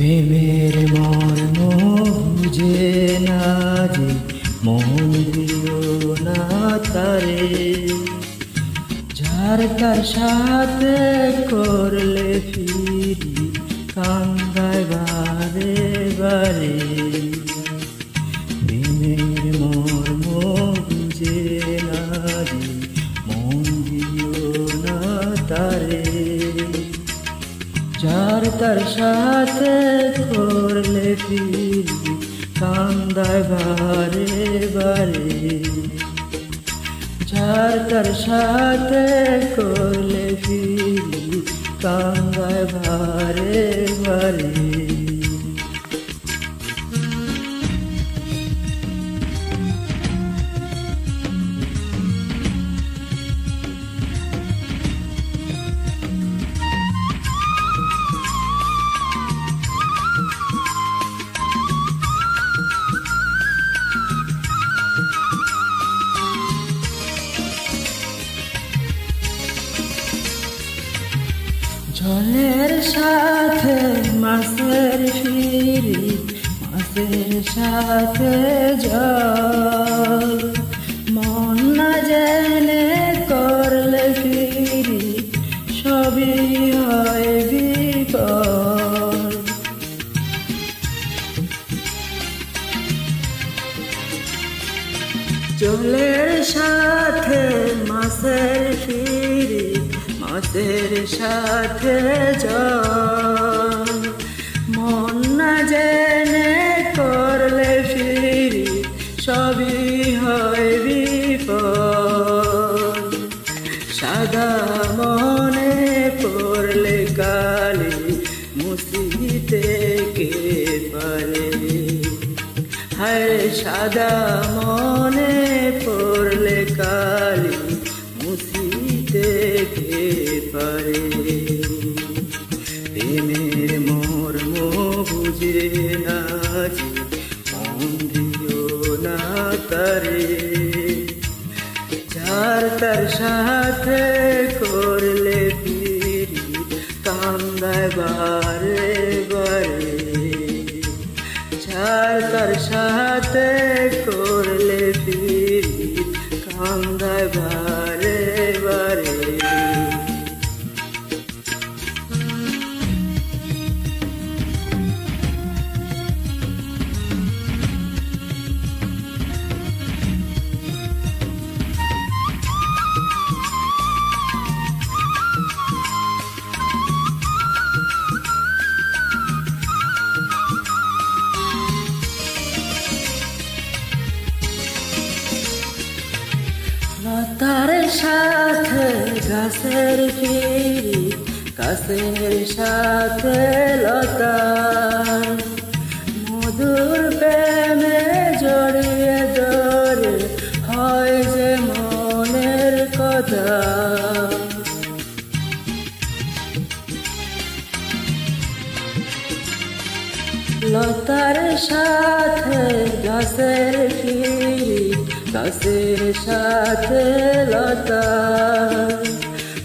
প্রেমের মর্ম বুঝে না যে মন দিও না তারে, যার তার সাথে করলে ফিরি কান্দায় বারে বারে। প্রেমের মর্ম বুঝে না যে মন দিও না তারে, যার তার সাথে করলে ফিরি কান্দায় বারে বারে। যার তার সাথে করলে ফিরি কান্দায় বারে বারে। জলের সাথে মাছের ফিরি, মাছের সাথে জল, মন না জেনে করলে ফিরি সবই হয় বিফল। জলের সাথে মাছের ফিরি, মাছের সাথে জল, মন না জেনে করলে ফিরি সবই হয় বিফল। সাদা মনে পড়লে কালি মুছিতে কে পারে, হায় সাদা মনে পড়লে কালি মুছিতে কে পারে। প্রেমের মর্ম বুঝে না যে মন দিও না তারে, যার তার সাথে করলে ফিরি কান্দায় বারে বারে। যার তার সাথে করলে ফিরি কান্দায় বারে বারে। লতার সাথে গাছের ফিরি, গাছের সাথে লতা, মধুর প্রেমে জড়িয়ে ধরে হয় যে মনের কথা। লতার সাথে গাছের ফিরি, গাছের সাথে লতা,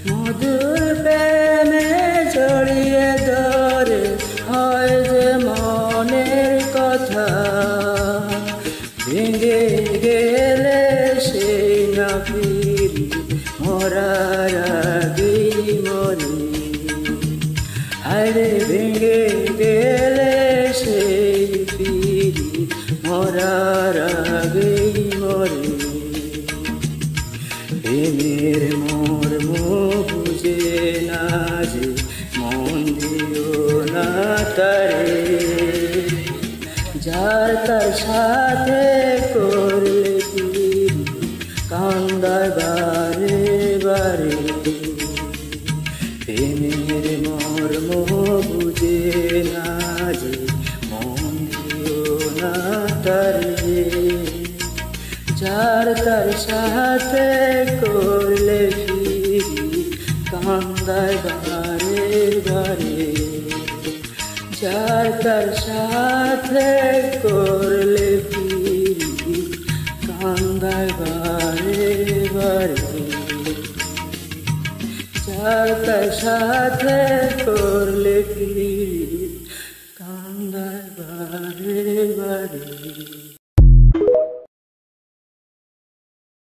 মধুর প্রেমে জড়িয়ে ধরে হয় যে মনের কথা। ভেঙে গেলে সেই না ফিরি মরার আগেই মরি, হায়রে ভেঙে গেলে সেই ফিরি মরার আগেই মরি। প্রেমের মর্ম বুঝে না যে মন দিও না তারে, যার তার সাথে করলে ফিরি কান্দায় বারে বারে। প্রেমের মর্ম বুঝে না যে মন দিও না তারে, যার তার সাথে করলে ফিরি কান্দায় বারে বারে। যার তার সাথে করলে ফিরি কান্দায় বারে বারে। যার তার সাথে করলে ফিরি